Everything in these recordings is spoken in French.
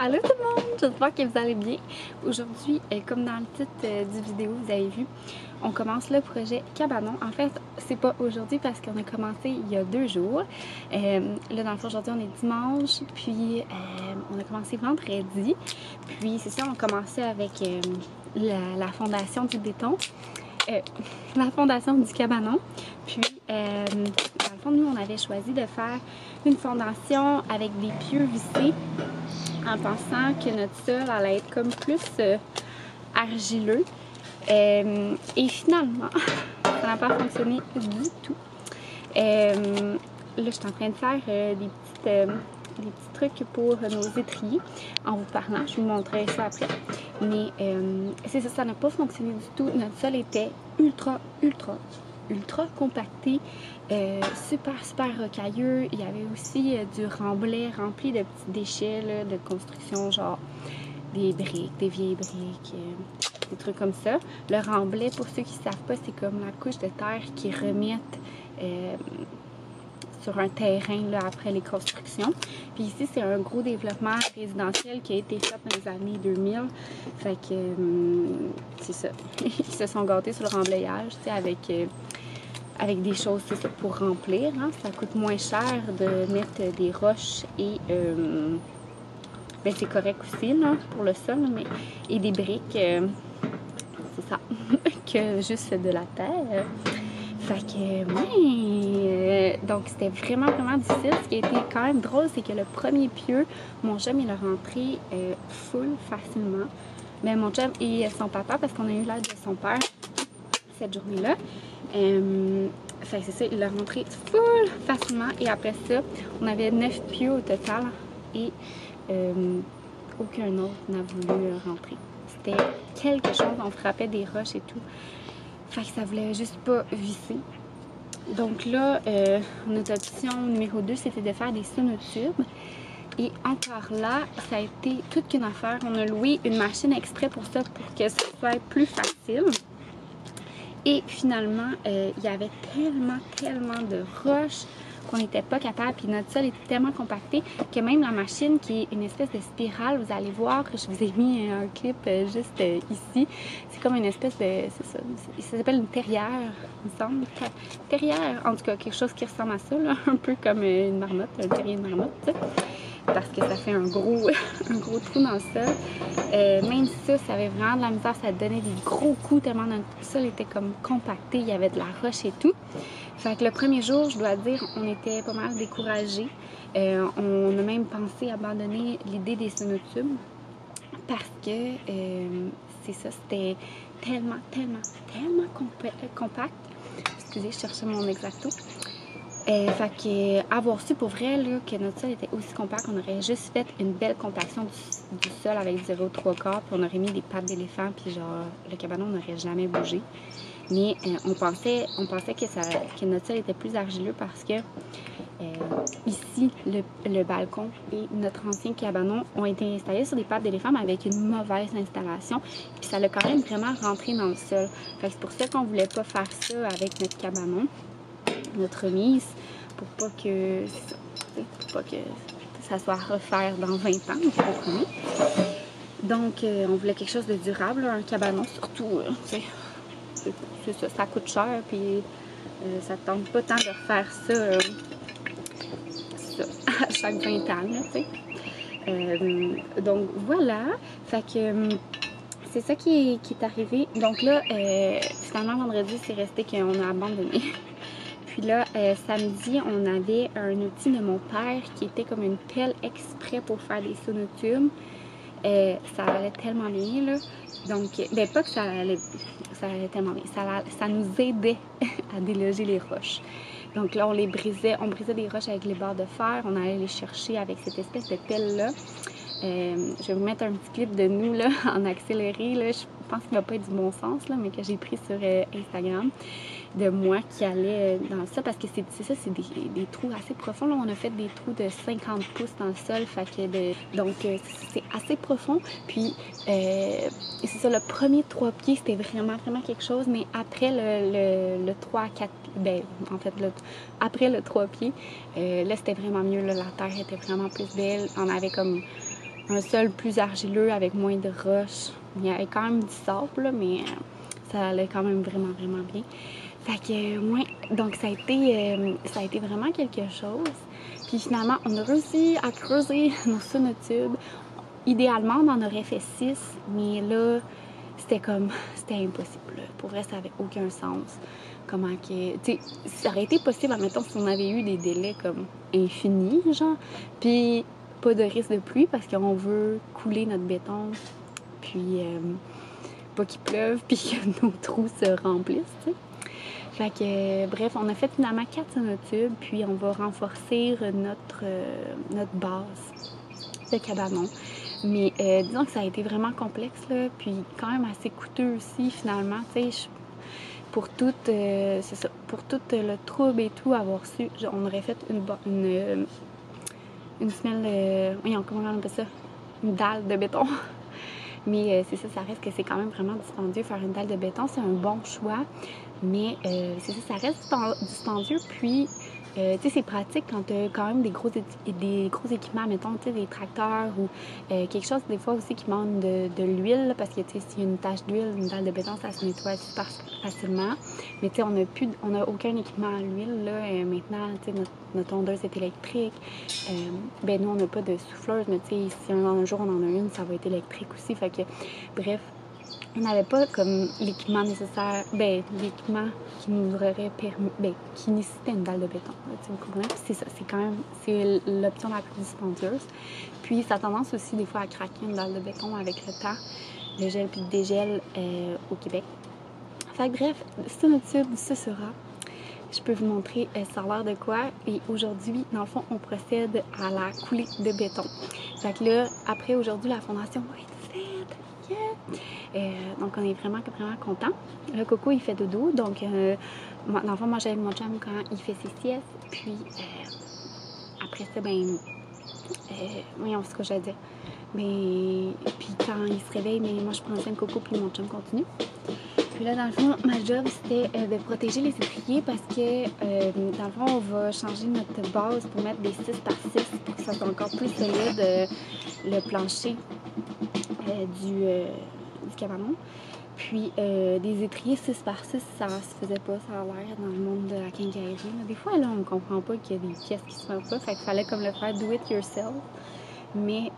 Allô tout le monde, j'espère que vous allez bien. Aujourd'hui, comme dans le titre du vidéo, vous avez vu, on commence le projet Cabanon. En fait, c'est pas aujourd'hui parce qu'on a commencé il y a 2 jours. Là, dans le fond, aujourd'hui, on est dimanche, puis on a commencé vendredi. Puis c'est ça, on a commencé avec la fondation du béton, la fondation du cabanon. Puis, dans le fond, nous, on avait choisi de faire une fondation avec des pieux vissés en pensant que notre sol allait être comme plus argileux. Et finalement, ça n'a pas fonctionné du tout. Là, je suis en train de faire des petits trucs pour nos étriers en vous parlant. Je vous montrerai ça après. Mais c'est ça, ça n'a pas fonctionné du tout. Notre sol était ultra compacté, super rocailleux. Il y avait aussi du remblai rempli de petits déchets là, de construction, genre des briques, des vieilles briques, des trucs comme ça. Le remblai, pour ceux qui ne savent pas, c'est comme la couche de terre qui remettent sur un terrain là, après les constructions. Puis ici, c'est un gros développement résidentiel qui a été fait dans les années 2000. Fait que c'est ça. Ils se sont gâtés sur le remblayage, tu sais, avec des choses pour remplir. Hein. Ça coûte moins cher de mettre des roches et ben c'est correct aussi là, pour le sol, mais et des briques, c'est ça, que juste de la terre. Fait que, ouais, donc c'était vraiment difficile. Ce qui a été quand même drôle, c'est que le premier pieu, mon chum, il a rentré full facilement. Mais mon chum et son papa, parce qu'on a eu l'aide de son père cette journée-là. Fait que c'est ça, il a rentré full facilement. Et après ça, on avait 9 pieux au total et aucun autre n'a voulu rentrer. C'était quelque chose, on frappait des roches et tout. Fait que ça voulait juste pas visser. Donc là, notre option numéro 2, c'était de faire des sonotubes. Et encore là, ça a été toute qu'une affaire. On a loué une machine exprès pour ça, pour que ça soit plus facile. Et finalement, il y avait tellement de roches qu'on n'était pas capable. Puis notre sol était tellement compacté que même la machine, qui est une espèce de spirale, vous allez voir, je vous ai mis un clip juste ici. C'est comme une espèce de... c'est ça, ça s'appelle une terrière, il me semble. Terrière, en tout cas, quelque chose qui ressemble à ça, là, un peu comme une marmotte, un terrier de marmotte, tu sais. Parce que ça fait un gros trou dans le sol. Même ça avait vraiment de la misère, ça donnait des gros coups tellement notre sol était comme compacté, il y avait de la roche et tout. Fait que le premier jour, je dois dire, on était pas mal découragés. On a même pensé abandonner l'idée des sonotubes parce que c'est ça, c'était tellement compact. Excusez, je cherchais mon exacto. Fait que avoir su pour vrai là, que notre sol était aussi compact, on aurait juste fait une belle compaction du sol avec 0,3 quarts, puis on aurait mis des pattes d'éléphant, puis genre le cabanon n'aurait jamais bougé. Mais on pensait que notre sol était plus argileux parce que ici, le balcon et notre ancien cabanon ont été installés sur des pattes d'éléphant, mais avec une mauvaise installation. Puis ça l'a quand même vraiment rentré dans le sol. Fait que c'est pour ça qu'on voulait pas faire ça avec notre cabanon, notre remise, pour pas que ça soit à refaire dans 20 ans, vous comprenez. Donc, on voulait quelque chose de durable, un cabanon surtout, c'est ça, ça coûte cher, puis ça ne tente pas tant de refaire ça, à chaque 20 ans, tu sais. Donc, voilà, fait que c'est ça qui est arrivé. Donc là, finalement, vendredi, c'est resté qu'on a abandonné. Puis là, samedi, on avait un outil de mon père qui était comme une pelle exprès pour faire des sonotubes. Ça allait tellement bien, là. Donc, ben pas que ça allait tellement bien. Ça nous aidait à déloger les roches. Donc là, on brisait des roches avec les barres de fer. On allait les chercher avec cette espèce de pelle-là. Je vais vous mettre un petit clip de nous là, en accéléré. Là. Je pense qu'il ne va pas être du bon sens, là, mais que j'ai pris sur Instagram, de moi qui allait dans ça, parce que c'est des trous assez profonds. Là. On a fait des trous de 50 pouces dans le sol, fait que donc c'est assez profond. Puis c'est ça, le premier 3 pieds, c'était vraiment quelque chose, mais après le 3 à 4 pieds, ben en fait, après le 3 pieds, là c'était vraiment mieux. Là, la terre était vraiment plus belle. On avait comme un sol plus argileux avec moins de roches. Il y avait quand même du sable, là, mais ça allait quand même vraiment bien. Fait que, ouais, donc ça a été vraiment quelque chose. Puis finalement, on a réussi à creuser nos sonotubes. Idéalement, on en aurait fait 6, mais là, c'était impossible. Pour vrai, ça avait aucun sens. Comment que, tu sais, ça aurait été possible, admettons, si on avait eu des délais comme infinis, genre, puis pas de risque de pluie parce qu'on veut couler notre béton, puis pas qu'il pleuve, puis que nos trous se remplissent, tu sais. Fait que, bref, on a fait finalement 4 sonotubes, puis on va renforcer notre base de cabanon. Mais disons que ça a été vraiment complexe, là, puis quand même assez coûteux aussi, finalement, tu sais, pour tout, c'est ça, pour tout le trouble et tout, avoir su, on aurait fait une semelle, comment on appelle ça? Une dalle de béton. Mais c'est ça, ça reste que c'est quand même vraiment dispendieux faire une dalle de béton. C'est un bon choix, mais c'est ça, ça reste dispendieux. Puis, tu sais, c'est pratique quand tu as quand même des gros équipements, mettons, tu sais, des tracteurs ou quelque chose, des fois aussi, qui manque de l'huile, parce que, tu sais, s'il y a une tache d'huile, une dalle de béton, ça se nettoie super facilement. Mais, tu sais, on n'a aucun équipement à l'huile, là. Maintenant, tu sais, notre tondeuse est électrique. Ben, nous, on n'a pas de souffleuse, mais, tu sais, si un jour on en a une, ça va être électrique aussi. Fait que, bref, on n'avait pas comme l'équipement nécessaire, ben, l'équipement qui nous aurait permis, ben, qui nécessitait une dalle de béton. Vous comprenez? C'est ça, c'est l'option la plus dispendieuse. Puis, ça a tendance aussi des fois à craquer une dalle de béton avec le temps, le gel puis le dégel au Québec. Fait que bref, sonotube, ce sera. Je peux vous montrer ça a l'air de quoi. Et aujourd'hui, dans le fond, on procède à la coulée de béton. Fait que là, après aujourd'hui, la fondation va être faite. Yeah! Donc, on est vraiment contents. Le Coco, il fait dodo. Donc, dans le fond, moi, j'aime mon chum quand il fait ses siestes. Puis, après ça, ben, voyons ce que j'allais dire. Mais, puis quand il se réveille, mais moi, je prends le Coco, puis mon chum continue. Puis là, dans le fond, ma job, c'était de protéger les étriers parce que, dans le fond, on va changer notre base pour mettre des 6 par 6 pour que ça soit encore plus solide, le plancher du cabanon. Puis, des étriers 6 par 6, ça se faisait pas, ça a l'air, dans le monde de la quincaillerie. Des fois, là, on comprend pas qu'il y a des pièces qui se font pas, fait qu'il fallait comme le faire do it yourself. Mais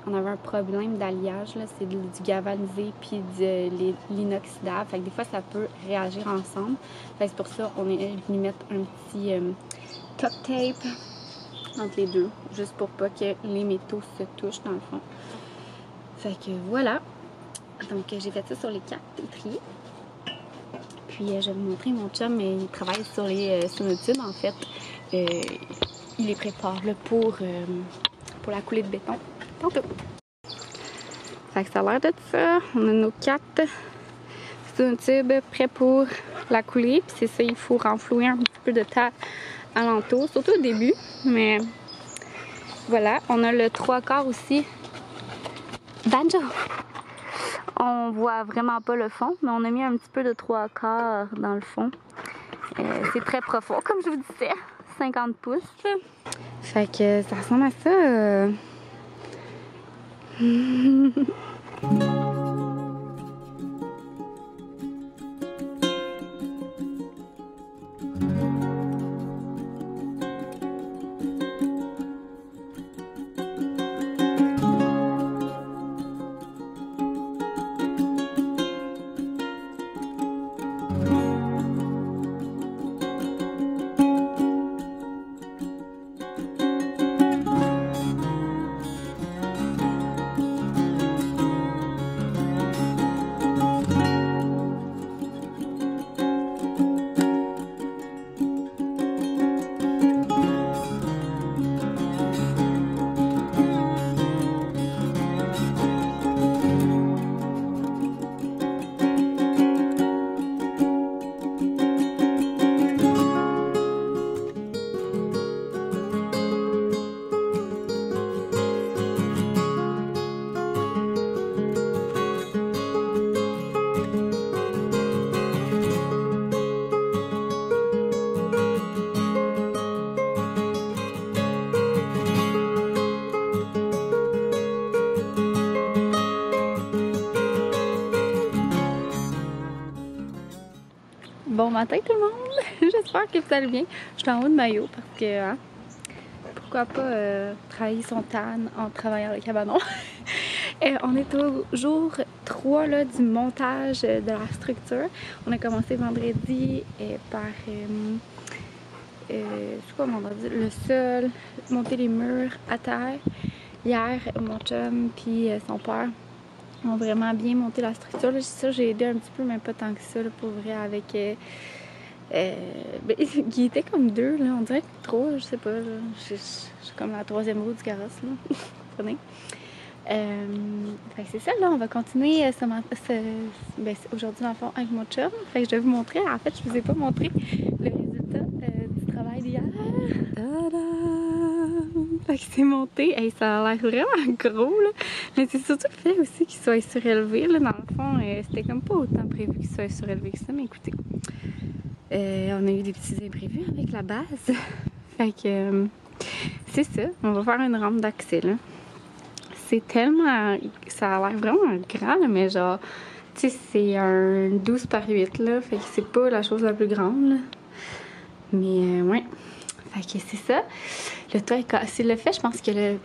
on avait un problème d'alliage, là, c'est du galvanisé puis de l'inoxydable. Fait que des fois, ça peut réagir ensemble. Fait que c'est pour ça qu'on est venu mettre un petit top tape entre les deux, juste pour pas que les métaux se touchent dans le fond. Fait que voilà. Donc, j'ai fait ça sur les 4 étriers. Puis, je vais vous montrer mon chum, il travaille sur les sonotubes, en fait. Il les prépare là, pour la coulée de béton. Tantôt. Fait que ça a l'air de ça. On a nos 4 sonotubes prêts pour la coulée. Puis c'est ça, il faut renflouer un petit peu de terre alentour, surtout au début. Mais voilà, on a le 3/4 aussi. Banjo! On voit vraiment pas le fond, mais on a mis un petit peu de 3/4 dans le fond. C'est très profond, comme je vous disais. 50 pouces. Fait que ça ressemble à ça. Bon matin tout le monde! J'espère que vous allez bien. Je suis en haut de maillot parce que, hein, pourquoi pas travailler son tan en travaillant le cabanon. On est au jour 3 là, du montage de la structure. On a commencé vendredi par c'est quoi vendredi? Le sol, monter les murs à terre. Hier, mon chum puis son père ont vraiment bien monté la structure. Là, ça, j'ai aidé un petit peu, mais pas tant que ça, là, pour vrai, avec... ben, il était comme deux, là, on dirait que trop, je sais pas. Je suis comme la troisième roue du carrosse, là. Vous comprenez? Fait que c'est ça, là, on va continuer ben, aujourd'hui, dans le fond, avec mon chum. Fait que je vais vous montrer. En fait, je vous ai pas montré le résultat du travail d'hier. Fait que c'est monté. Hey, ça a l'air vraiment gros, là. Mais c'est surtout le fait aussi qu'il soit surélevé, là. Dans le fond, c'était comme pas autant prévu qu'il soit surélevé que ça. Mais écoutez, on a eu des petits imprévus avec la base. Fait que c'est ça. On va faire une rampe d'accès, là. C'est tellement... Ça a l'air vraiment grand, là, mais genre... Tu sais, c'est un 12 par 8, là. Fait que c'est pas la chose la plus grande, là. Mais, ouais. Fait que c'est ça. Le toit est cassé. Le fait, je pense que le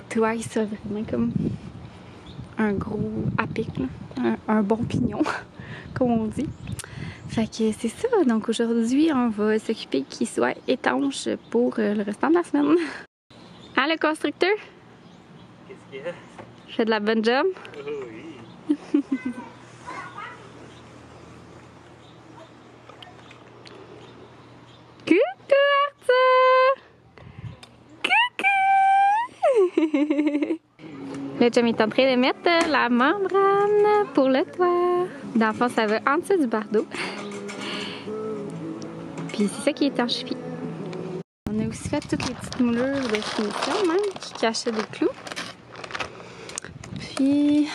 toit, il sort vraiment comme un gros à pic, là. Un bon pignon, comme on dit. Fait que c'est ça. Donc aujourd'hui, on va s'occuper qu'il soit étanche pour le restant de la semaine. Hein, le constructeur? Qu'est-ce qu'il y a? Je fais de la bonne job? Oh oui. Coucou Arthur! Coucou! Le chum est en train de mettre la membrane pour le toit. Dans le fond, ça va en dessous du bardeau. Puis c'est ça qui est étanchifie. On a aussi fait toutes les petites moulures de finition, même, qui cachaient des clous. Puis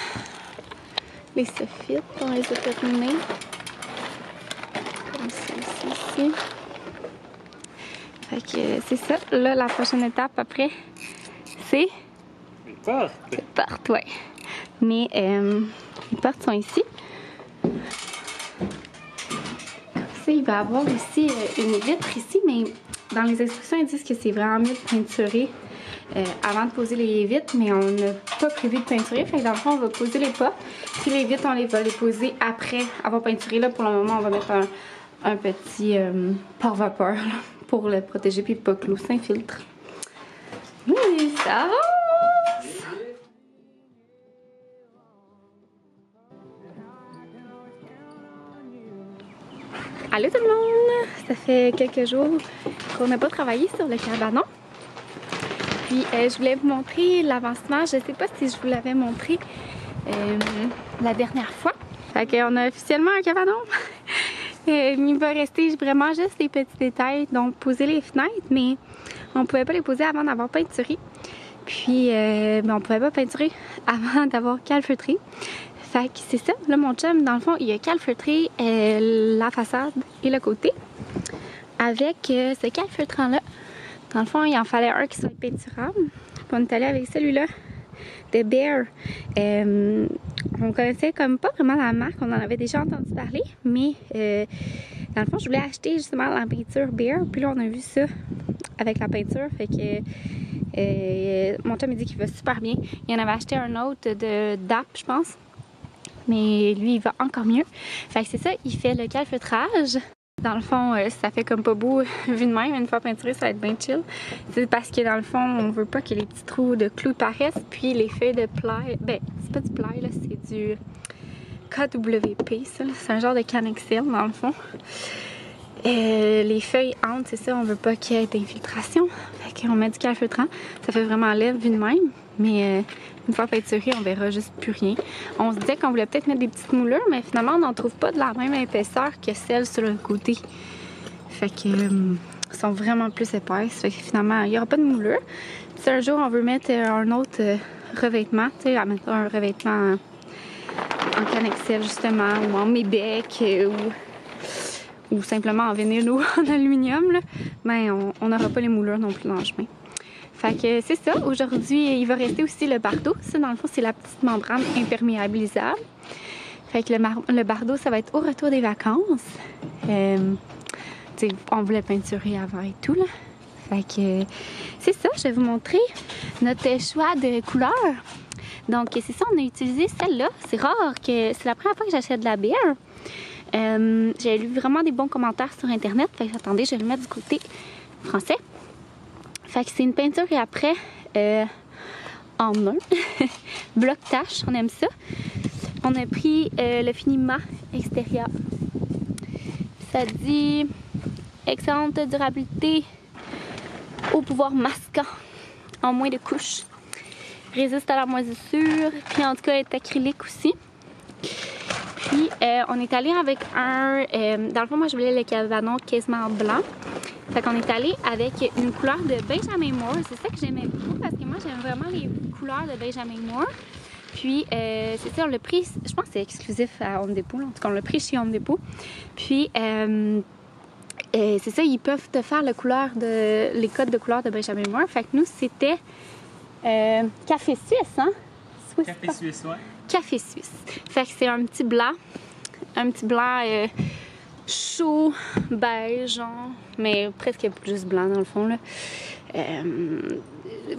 les soffites, on les a terminés. Comme ça, ici. Fait que c'est ça. Là, la prochaine étape après, c'est... Les portes. Les portes, ouais. Mais les portes sont ici. Comme ça, il va y avoir aussi une vitre ici, mais dans les instructions, ils disent que c'est vraiment mieux de peinturer avant de poser les vitres, mais on n'a pas prévu de peinturer. Fait que dans le fond, on va poser les portes. Puis les vitres, on va les poser après avoir peinturé. Là, pour le moment, on va mettre un petit pare-vapeur pour le protéger puis pas que l'eau s'infiltre. Oui, ça avance! Allô tout le monde! Ça fait quelques jours qu'on n'a pas travaillé sur le cabanon. Puis je voulais vous montrer l'avancement. Je sais pas si je vous l'avais montré la dernière fois. Fait qu'on a officiellement un cabanon. Il va rester vraiment juste les petits détails, donc poser les fenêtres, mais on pouvait pas les poser avant d'avoir peinturé. Puis on pouvait pas peinturer avant d'avoir calfeutré. Fait que c'est ça. Là, mon chum, dans le fond, il a calfeutré la façade et le côté avec ce calfeutrant-là. Dans le fond, il en fallait un qui soit peinturable. Puis on est allé avec celui-là de Behr. On connaissait comme pas vraiment la marque, on en avait déjà entendu parler, mais dans le fond, je voulais acheter justement la peinture Behr. Puis là, on a vu ça avec la peinture. Fait que mon chum, il dit qu'il va super bien. Il en avait acheté un autre de DAP, je pense. Mais lui, il va encore mieux. Fait que c'est ça, il fait le calfeutrage. Dans le fond, ça fait comme pas beau vu de même. Une fois peinturé, ça va être bien chill. C'est parce que dans le fond, on veut pas que les petits trous de clous paraissent. Puis les feuilles de ply, ben, c'est pas du ply, là, c'est du KWP, ça. C'est un genre de Canexel, dans le fond. Les feuilles entrent, c'est ça, on veut pas qu'il y ait d'infiltration. Fait qu'on met du calfeutrant. Ça fait vraiment laid vu de même. Mais une fois peinturé, on verra juste plus rien. On se disait qu'on voulait peut-être mettre des petites moulures, mais finalement, on n'en trouve pas de la même épaisseur que celles sur le côté. Fait que sont vraiment plus épaisses. Fait que finalement, il n'y aura pas de moulure. Si un jour, on veut mettre un autre revêtement, tu sais, mettre un revêtement en Canexel justement, ou en Mébec, ou simplement en vinyle ou en aluminium, là, ben on n'aura pas les moulures non plus dans le chemin. Fait que c'est ça. Aujourd'hui, il va rester aussi le bardeau. Ça, dans le fond, c'est la petite membrane imperméabilisable. Fait que le bardeau, ça va être au retour des vacances. On voulait peinturer avant et tout, là. Fait que c'est ça, je vais vous montrer notre choix de couleurs. Donc, c'est ça, on a utilisé celle-là. C'est rare que... C'est la première fois que j'achète de la bière. J'ai lu vraiment des bons commentaires sur Internet. Fait que attendez, je vais le mettre du côté français. Fait que c'est une peinture et après en un. Bloc tache, on aime ça. On a pris le finiment extérieur. Ça dit excellente durabilité au pouvoir masquant en moins de couches. Résiste à la moisissure. Puis en tout cas, est acrylique aussi. Puis on est allé avec un... dans le fond, moi je voulais le cabanon quasiment blanc. Fait qu'on est allé avec une couleur de Benjamin Moore. C'est ça que j'aimais beaucoup parce que moi j'aime vraiment les couleurs de Benjamin Moore. Puis c'est ça, on l'a pris, je pense que c'est exclusif à Home Depot. En tout cas, on l'a pris chez Home Depot. Puis c'est ça, ils peuvent te faire les codes de couleur de Benjamin Moore. Fait que nous, c'était café suisse, hein? Café suisse, ouais. Café suisse. Fait que c'est un petit blanc chaud, beige, genre, mais presque juste blanc dans le fond, là.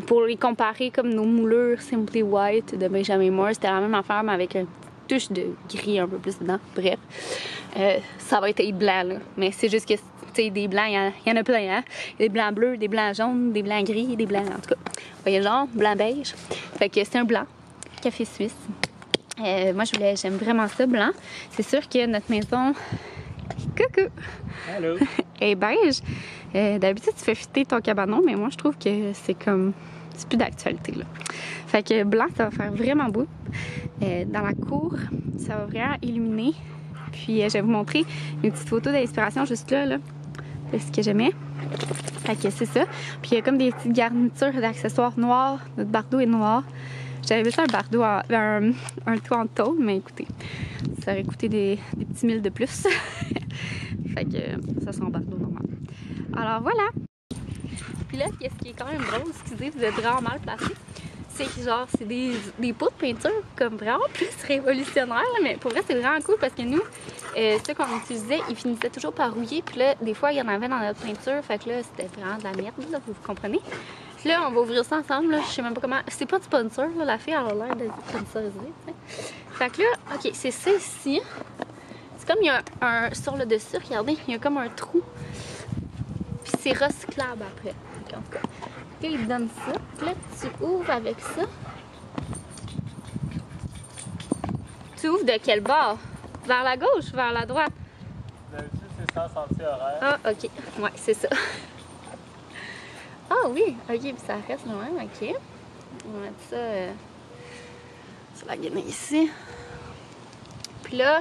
Pour les comparer comme nos moulures Simply White de Benjamin Moore, c'était la même affaire, mais avec une touche de gris un peu plus dedans. Bref, ça va être blanc, là. Mais c'est juste que, tu sais, des blancs, il y en a plein, hein? Des blancs bleus, des blancs jaunes, des blancs gris, des blancs, en tout cas. Vous voyez, genre, blanc beige. Fait que c'est un blanc, café suisse. Moi, j'aime vraiment ça, blanc. C'est sûr que notre maison... Coucou! Allô! Et beige. D'habitude, tu fais fitter ton cabanon, mais moi, je trouve que c'est comme... C'est plus d'actualité, là. Fait que blanc, ça va faire vraiment beau. Dans la cour, ça va vraiment illuminer. Puis, je vais vous montrer une petite photo d'inspiration juste là, de ce que j'aimais. Fait que c'est ça. Puis, il y a comme des petites garnitures d'accessoires noirs. Notre bardeau est noir. J'avais vu ça un bardeau, un toit en tôle, mais écoutez, ça aurait coûté des petits milles de plus. Fait que ça sent bardeau normal. Alors voilà! Puis là, ce qui est quand même drôle, excusez, vous êtes vraiment mal placé, c'est que genre, c'est des pots de peinture comme vraiment plus révolutionnaires, là, mais pour vrai, c'est vraiment cool parce que nous, ceux qu'on utilisait, ils finissaient toujours par rouiller, puis là, des fois, il y en avait dans notre peinture, fait que là, c'était vraiment de la merde, là, vous comprenez? Puis là, on va ouvrir ça ensemble, là, je sais même pas comment, c'est pas du sponsor, là, la fille, elle a l'air d'être sponsorisée, tu sais. Fait que là, ok, c'est ça ici. C'est comme il y a sur le dessus, regardez, il y a comme un trou. Puis c'est recyclable après. En tout cas. Puis là, il te donne ça. Puis là, tu ouvres avec ça. Tu ouvres de quel bord? Vers la gauche ou vers la droite? D'habitude, c'est sans sentier horaire. Ah, ok. Ouais, c'est ça. Ah oui, ok, puis ça reste le même, ok. On va mettre ça sur la guenille ici. Puis là,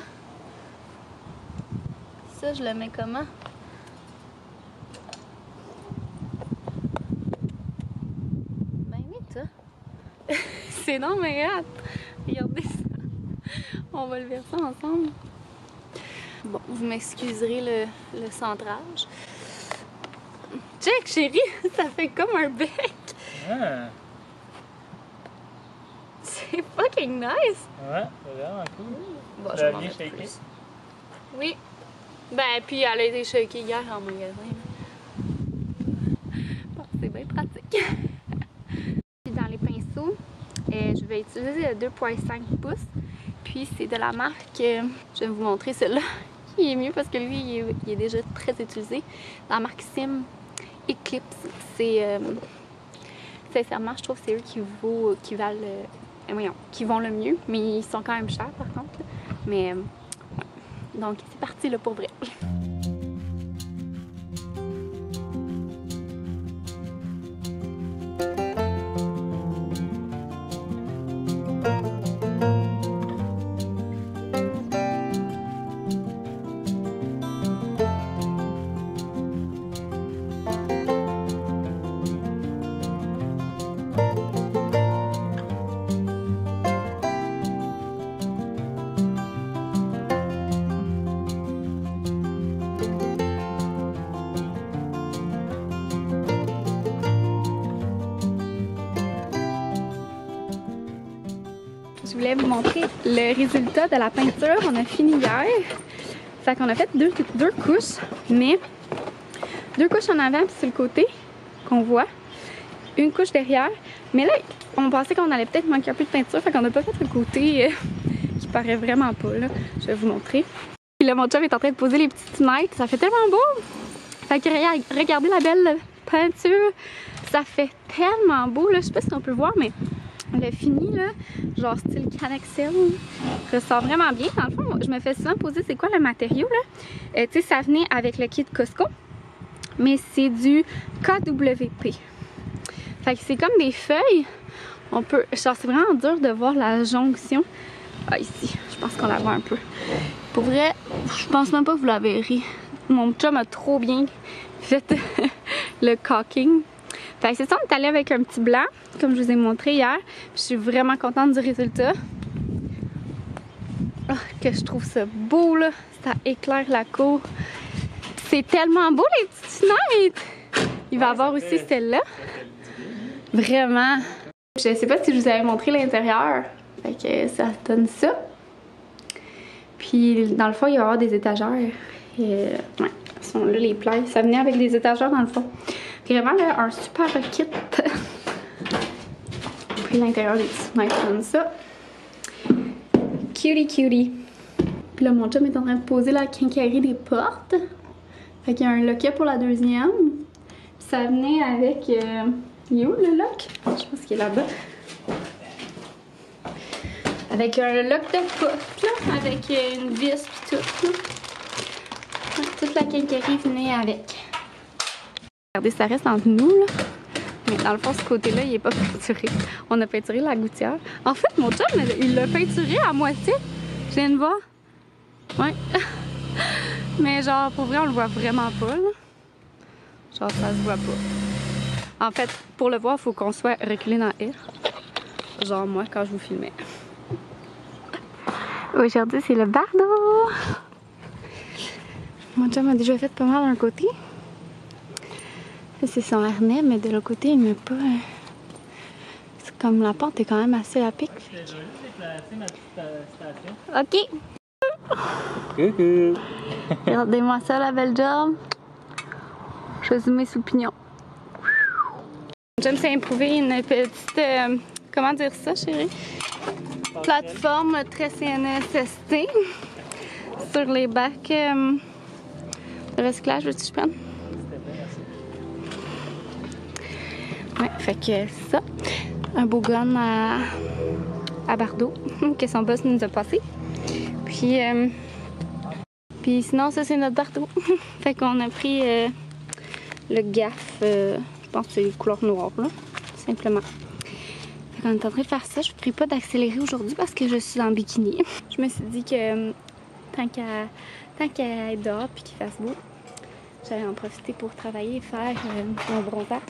ça, je le mets comment? Ben oui, toi. C'est non, mais hâte. Regardez ça. On va le verser ensemble. Bon, vous m'excuserez le centrage. Check, chérie, ça fait comme un bec. Ah. C'est fucking nice. Ouais, c'est vraiment cool. Bon, Tu je vais l'as en bien mettre shaké? plus. Oui. Ben, puis elle a été shakée hier en magasin. Bon, c'est bien pratique. Puis dans les pinceaux, je vais utiliser le 2.5 pouces. Puis c'est de la marque, je vais vous montrer celui-là, qui est mieux parce que lui, il est déjà très utilisé. La marque Sim Eclipse. C'est sincèrement, je trouve que c'est eux qui vont le mieux, mais ils sont quand même chers par contre. Mais donc c'est parti là pour vrai. montrer le résultat de la peinture. On a fini hier. Fait qu'on a fait deux couches, mais 2 couches en avant puis sur le côté qu'on voit. Une couche derrière. Mais là, on pensait qu'on allait peut-être manquer un peu de peinture, fait qu'on n'a pas fait le côté qui paraît vraiment pas, là. Je vais vous montrer. Puis là, mon chum est en train de poser les petites fenêtres. Ça fait tellement beau! Fait que regardez la belle peinture. Ça fait tellement beau, là. Je sais pas si on peut voir, mais le fini, là, genre style Canexel, ressort vraiment bien. Dans le fond, je me fais souvent poser c'est quoi le matériau, là. Tu sais, ça venait avec le kit Costco, mais c'est du KWP. Fait que c'est comme des feuilles. On peut... Genre, c'est vraiment dur de voir la jonction. Ah, ici, je pense qu'on la voit un peu. Pour vrai, je pense même pas que vous la verrez. Mon chum a trop bien fait le caulking. Fait que c'est ça, on est allé avec un petit blanc, comme je vous ai montré hier. Puis je suis vraiment contente du résultat. Oh, que je trouve ça beau, là. Ça éclaire la cour. C'est tellement beau, les petites fenêtres! Il va y avoir aussi celle-là. Vraiment. Je sais pas si je vous avais montré l'intérieur. Fait que ça donne ça. Puis dans le fond, il va y avoir des étagères. Et, ouais, sont là les plaies. Ça venait avec des étagères dans le fond. Vraiment là, un super kit. Puis l'intérieur des petites fenêtres donne ça. Cutie cutie. Puis là, mon chum est en train de poser la quincaillerie des portes. Fait qu'il y a un loquet pour la deuxième. Puis ça venait avec... il est où le lock? Je pense qu'il est là-bas. Avec un lock de porte, là, avec une vis pis tout. Là. Toute la quincaillerie venait avec. Regardez, ça reste entre nous, là. Mais dans le fond, ce côté-là, il est pas peinturé. On a peinturé la gouttière. En fait, mon chum, il l'a peinturé à moitié. Je viens de voir. Ouais. Mais genre, pour vrai, on le voit vraiment pas, là. Genre, ça se voit pas. En fait, pour le voir, il faut qu'on soit reculé dans l'air. Genre moi, quand je vous filmais. Aujourd'hui, c'est le bardeau. Mon chum a déjà fait pas mal d'un côté. C'est son harnais, mais de l'autre côté, il met pas... C'est comme la porte est quand même assez à pic. Je vais juste déplacer ma petite station. OK. Coucou! Regardez-moi ça, la belle job. Je suis mes sous-pignons. J'aime s'est improuvé une petite... comment dire ça, chérie? Plateforme très CNSST sur les bacs de recyclage. Veux-tu que je prenne? Ouais, fait que c'est ça. Un beau gun à bardeau que son boss nous a passé. Puis sinon, ça c'est notre bardeau. Fait qu'on a pris le gaff, je pense que c'est les couleurs noires, là, simplement. Fait qu'on est en train de faire ça. Je ne ferai pas d'accélérer aujourd'hui parce que je suis en bikini. Je me suis dit que tant qu'à être dehors puis qu'il fasse beau, j'allais en profiter pour travailler et faire mon bronzage.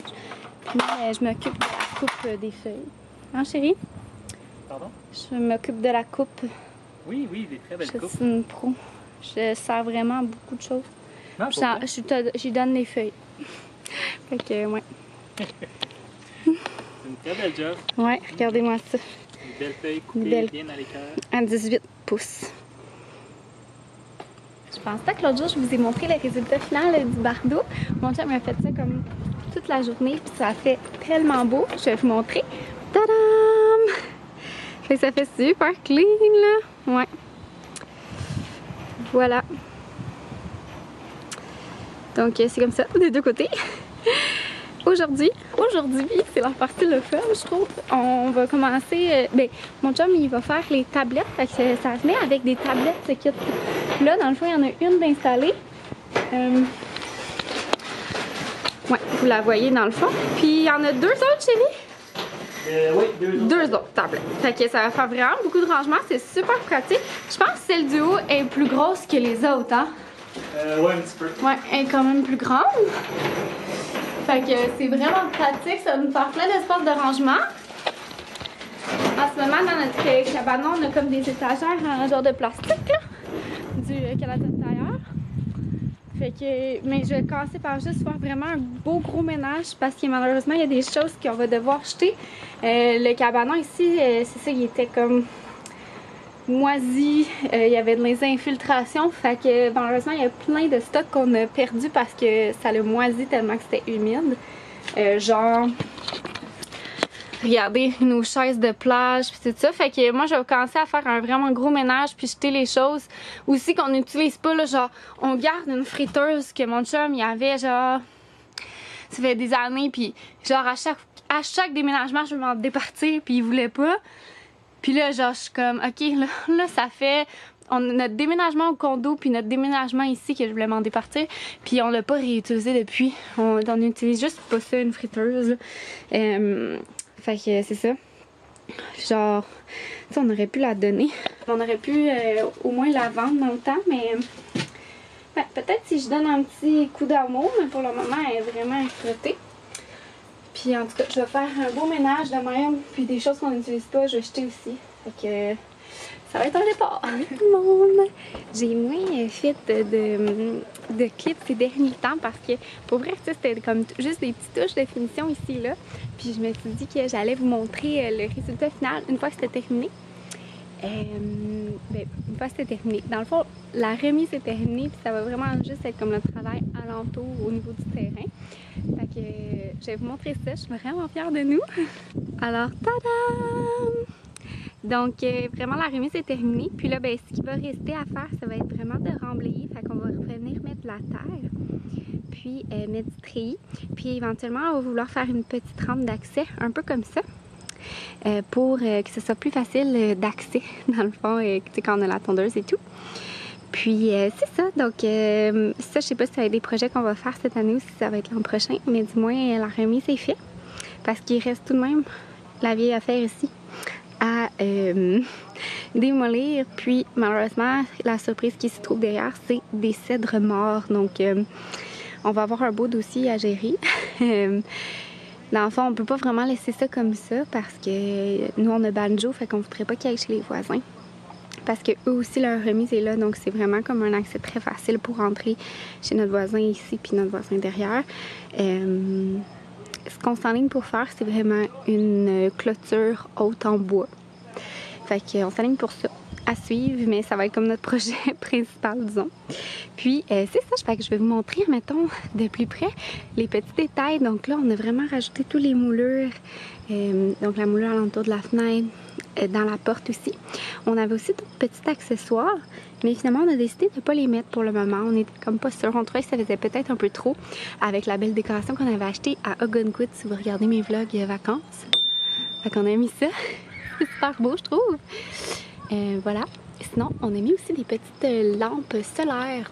Puis je m'occupe de la coupe des feuilles. Hein, chérie? Pardon? Je m'occupe de la coupe. Oui, oui, des très belles coupes. Je suis une pro. Je sers vraiment beaucoup de choses. Non, J'y donne les feuilles. Fait que, ouais. C'est une très belle job. Ouais, regardez-moi ça. Une belle feuille coupée Belle... bien à l'écœur. À 18 pouces. Je pense pas que l'autre jour, je vous ai montré le résultat final du bardeau. Mon chum m'a fait ça comme toute la journée, puis ça fait tellement beau. Je vais vous montrer. Tadam! Fait que ça fait super clean, là. Ouais. Voilà. Donc, c'est comme ça, des deux côtés. Aujourd'hui, c'est la partie le fun, je trouve. On va commencer... mon chum, il va faire les tablettes. Fait que ça venait avec des tablettes, ce kit. Là, dans le fond, il y en a une d'installée. Ouais, vous la voyez dans le fond. Puis, il y en a 2 autres, chérie? Oui, 2 autres tablettes. Fait que ça va faire vraiment beaucoup de rangement. C'est super pratique. Je pense que celle du haut est plus grosse que les autres, hein? Ouais, un petit peu. Ouais, elle est quand même plus grande. Fait que c'est vraiment pratique. Ça va nous faire plein d'espace de rangement. En ce moment, dans notre cabanon, on a comme des étagères en genre de plastique, là, du Canada Tire. Fait que, mais je vais commencer par juste faire vraiment un beau gros ménage parce que malheureusement, il y a des choses qu'on va devoir jeter. Le cabanon ici, c'est ça, il était comme moisi, il y avait de les infiltrations, fait que malheureusement il y a plein de stocks qu'on a perdu parce que ça l'a moisi tellement que c'était humide. Genre, regardez nos chaises de plage puis tout ça, fait que moi je vais commencer à faire un vraiment gros ménage puis jeter les choses aussi qu'on n'utilise pas là, genre on garde une friteuse que mon chum il avait genre, ça fait des années puis genre à chaque déménagement je veux m'en départir puis il voulait pas. Puis là, genre, je suis comme, ok, là ça fait notre déménagement au condo, puis notre déménagement ici que je voulais m'en départir, puis on l'a pas réutilisé depuis. On utilise juste pas ça, une friteuse. Fait que c'est ça. Genre, tu sais, on aurait pu la donner. On aurait pu au moins la vendre dans le temps, mais ouais, peut-être si je donne un petit coup d'amour, mais pour le moment, elle est vraiment effrottée. Puis en tout cas, je vais faire un beau ménage de même, puis des choses qu'on n'utilise pas, je vais jeter aussi. Fait que ça va être un départ. Salut tout le monde! J'ai moins fait de clips ces derniers temps parce que pour vrai, c'était comme juste des petites touches de finition ici et là. Puis je me suis dit que j'allais vous montrer le résultat final une fois que c'était terminé. Une fois que c'était terminé. Dans le fond, la remise est terminée, puis ça va vraiment juste être comme le travail alentour au niveau du terrain. Fait que je vais vous montrer ça, je suis vraiment fière de nous. Alors, tadam! Donc, vraiment la remise est terminée. Puis là, ben, ce qui va rester à faire, ça va être vraiment de remblayer. Fait qu'on va revenir mettre de la terre, puis mettre du treillis. Puis éventuellement, on va vouloir faire une petite rampe d'accès, un peu comme ça. Pour que ce soit plus facile d'accès, dans le fond, quand on a la tondeuse et tout. Puis c'est ça, donc ça, je sais pas si ça va être des projets qu'on va faire cette année ou si ça va être l'an prochain, mais du moins la remise est faite. Parce qu'il reste tout de même la vieille affaire ici à démolir. Puis malheureusement, la surprise qui se trouve derrière, c'est des cèdres morts. Donc on va avoir un beau dossier à gérer. Dans le fond, on peut pas vraiment laisser ça comme ça parce que nous, on a banjo, fait qu'on voudrait pas qu'il aille chez les voisins. Parce que eux aussi, leur remise est là, donc c'est vraiment comme un accès très facile pour rentrer chez notre voisin ici puis notre voisin derrière. Ce qu'on s'enligne pour faire, c'est vraiment une clôture haute en bois. Fait qu'on s'enligne pour ça. À suivre, mais ça va être comme notre projet principal, disons. Puis, c'est ça, fait que je vais vous montrer, mettons, de plus près, les petits détails. Donc là, on a vraiment rajouté tous les moulures. Donc la moulure alentour de la fenêtre, dans la porte aussi. On avait aussi d'autres petits accessoires, mais finalement, on a décidé de ne pas les mettre pour le moment. On était comme pas sûr. On trouvait que ça faisait peut-être un peu trop avec la belle décoration qu'on avait achetée à Ogunquit, si vous regardez mes vlogs vacances. Fait qu'on a mis ça. C'est super beau, je trouve. Voilà. Sinon, on a mis aussi des petites lampes solaires.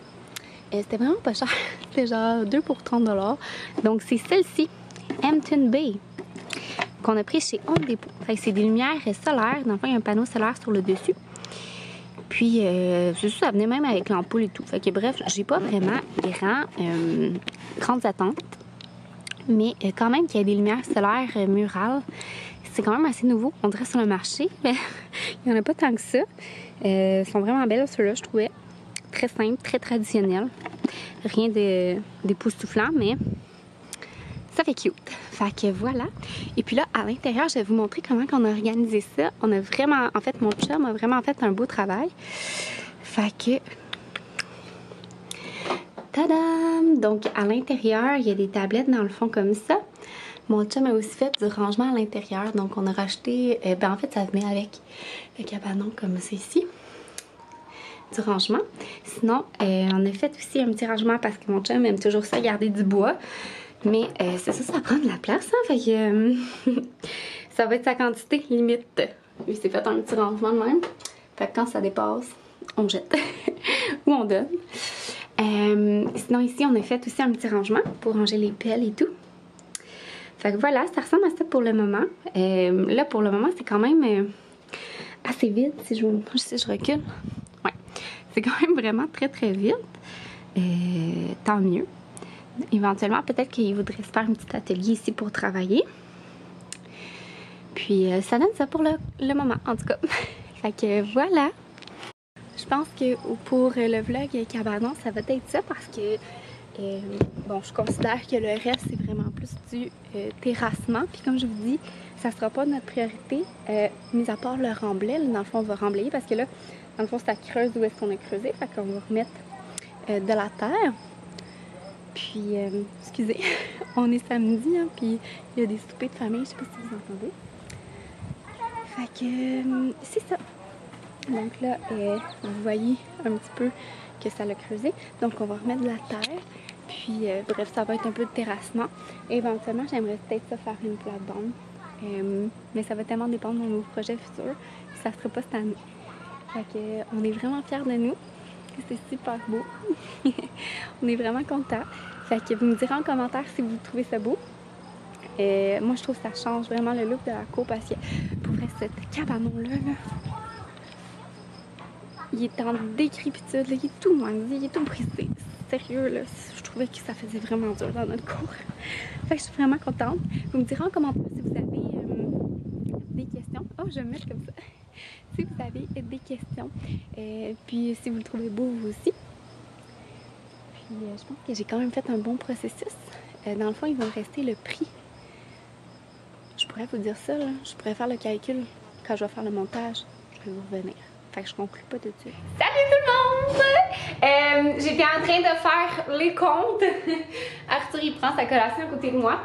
C'était vraiment pas cher. C'était genre 2 pour 30 $. Donc, c'est celle-ci, Hampton Bay, qu'on a pris chez Home Depot. Fait que c'est des lumières solaires. Dans le fond, il y a un panneau solaire sur le dessus. Puis, c'est juste, ça venait même avec l'ampoule et tout. Fait que bref, j'ai pas vraiment grandes attentes. Mais quand même qu'il y a des lumières solaires murales. C'est quand même assez nouveau, on dirait sur le marché, mais il n'y en a pas tant que ça. Elles sont vraiment belles, ceux-là, je trouvais. Très simples, très traditionnelles. Rien d'époustouflant, mais ça fait cute. Fait que voilà. Et puis là, à l'intérieur, je vais vous montrer comment on a organisé ça. On a vraiment, en fait, mon chum a vraiment fait un beau travail. Fait que... Tadam! Donc, à l'intérieur, il y a des tablettes dans le fond comme ça. Mon chum a aussi fait du rangement à l'intérieur, donc on a racheté, en fait ça venait avec le cabanon comme c'est ici, du rangement. Sinon, on a fait aussi un petit rangement parce que mon chum aime toujours ça, garder du bois, mais c'est ça prend de la place, hein, fait que ça va être sa quantité limite. Il s'est fait un petit rangement de même, fait que quand ça dépasse, on jette ou on donne. Sinon ici, on a fait aussi un petit rangement pour ranger les pelles et tout. Fait que voilà, ça ressemble à ça pour le moment. Là, pour le moment, c'est quand même assez vide, si je recule. Ouais, c'est quand même vraiment très, très vide. Tant mieux. Éventuellement, peut-être qu'il voudrait se faire un petit atelier ici pour travailler. Puis, ça donne ça pour le moment, en tout cas. Fait que voilà. Je pense que pour le vlog cabanon, ça va être ça parce que, bon, je considère que le reste, c'est vraiment plus plus du terrassement. Puis comme je vous dis, ça sera pas notre priorité, mis à part le remblai. Là, dans le fond, on va remblayer parce que là, dans le fond, ça creuse où est-ce qu'on a creusé. Fait qu'on va remettre de la terre. Puis, excusez, on est samedi, hein, puis il y a des soupers de famille, je sais pas si vous entendez. Fait que, c'est ça. Donc là, vous voyez un petit peu que ça l'a creusé. Donc, on va remettre de la terre. Puis, bref, ça va être un peu de terrassement. Et éventuellement, j'aimerais peut-être ça faire une plate-bande. Mais ça va tellement dépendre de nos projets futurs. Ça ne sera pas cette année. Fait que, on est vraiment fiers de nous. C'est super beau. On est vraiment contents. Fait que vous me direz en commentaire si vous trouvez ça beau. Moi, je trouve que ça change vraiment le look de la cour parce que pour vrai, cette cabanon-là, il est en décrépitude, là, il est tout moisi, il est tout brisé. Sérieux, là, je trouvais que ça faisait vraiment dur dans notre cour. Fait que je suis vraiment contente. Vous me direz en commentaire si vous avez des questions. Oh, je vais me mettre comme ça. Si vous avez des questions. Puis si vous le trouvez beau, vous aussi. Puis je pense que j'ai quand même fait un bon processus. Dans le fond, il va me rester le prix. Je pourrais vous dire ça, là. Je pourrais faire le calcul quand je vais faire le montage. Je vais vous revenir. Fait que je conclue pas tout de suite. Salut tout le monde! J'étais en train de faire les comptes. Arthur, il prend sa collation à côté de moi.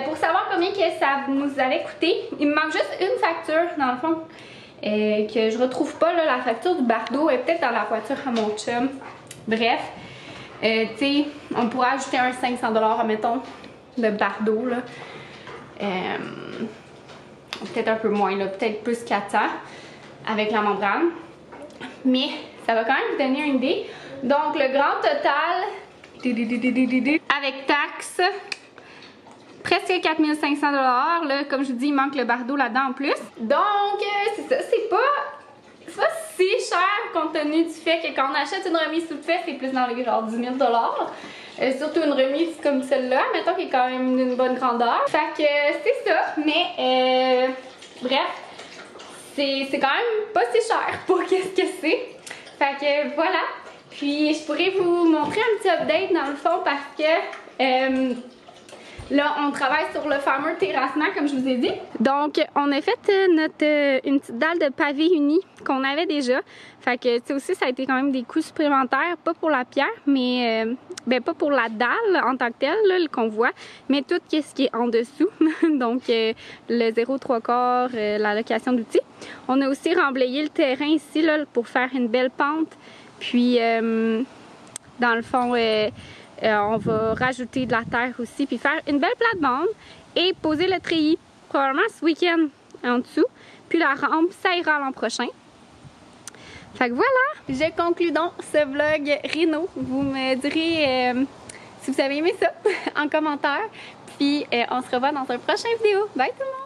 Pour savoir combien que ça nous allait coûter, il me manque juste une facture, dans le fond, que je retrouve pas, là, la facture du Bardo est peut-être dans la voiture à mon chum. Bref, tu sais, on pourrait ajouter un 500$, admettons, de Bardo, là. Peut-être un peu moins, là, peut-être plus 400 avec la membrane. Mais ça va quand même vous donner une idée. Donc, le grand total, avec taxes, presque 4500$. Là, comme je vous dis, il manque le Bardo là-dedans en plus. Donc, c'est ça, c'est pas si cher compte tenu du fait que quand on achète une remise toute faite, c'est plus dans les genre 10 000$. Surtout une remise comme celle-là, mettons qui est quand même d'une bonne grandeur. Fait que c'est ça, mais bref, c'est quand même pas si cher pour qu'est-ce que c'est. Fait que voilà. Puis je pourrais vous montrer un petit update dans le fond parce que là, on travaille sur le fameux terrassement, comme je vous ai dit. Donc, on a fait une petite dalle de pavé uni qu'on avait déjà. Fait que, tu sais aussi, ça a été quand même des coûts supplémentaires, pas pour la pierre, mais ben pas pour la dalle en tant que telle, là, qu'on voit, mais tout ce qui est en dessous. Donc, le 0,3/4, la location d'outils. On a aussi remblayé le terrain ici, là, pour faire une belle pente. Puis, dans le fond, on va rajouter de la terre aussi, puis faire une belle plate-bande et poser le treillis, probablement ce week-end en dessous. Puis la rampe, ça ira l'an prochain. Fait que voilà! Je conclue donc ce vlog Réno. Vous me direz si vous avez aimé ça en commentaire. Puis on se revoit dans un prochain vidéo. Bye tout le monde!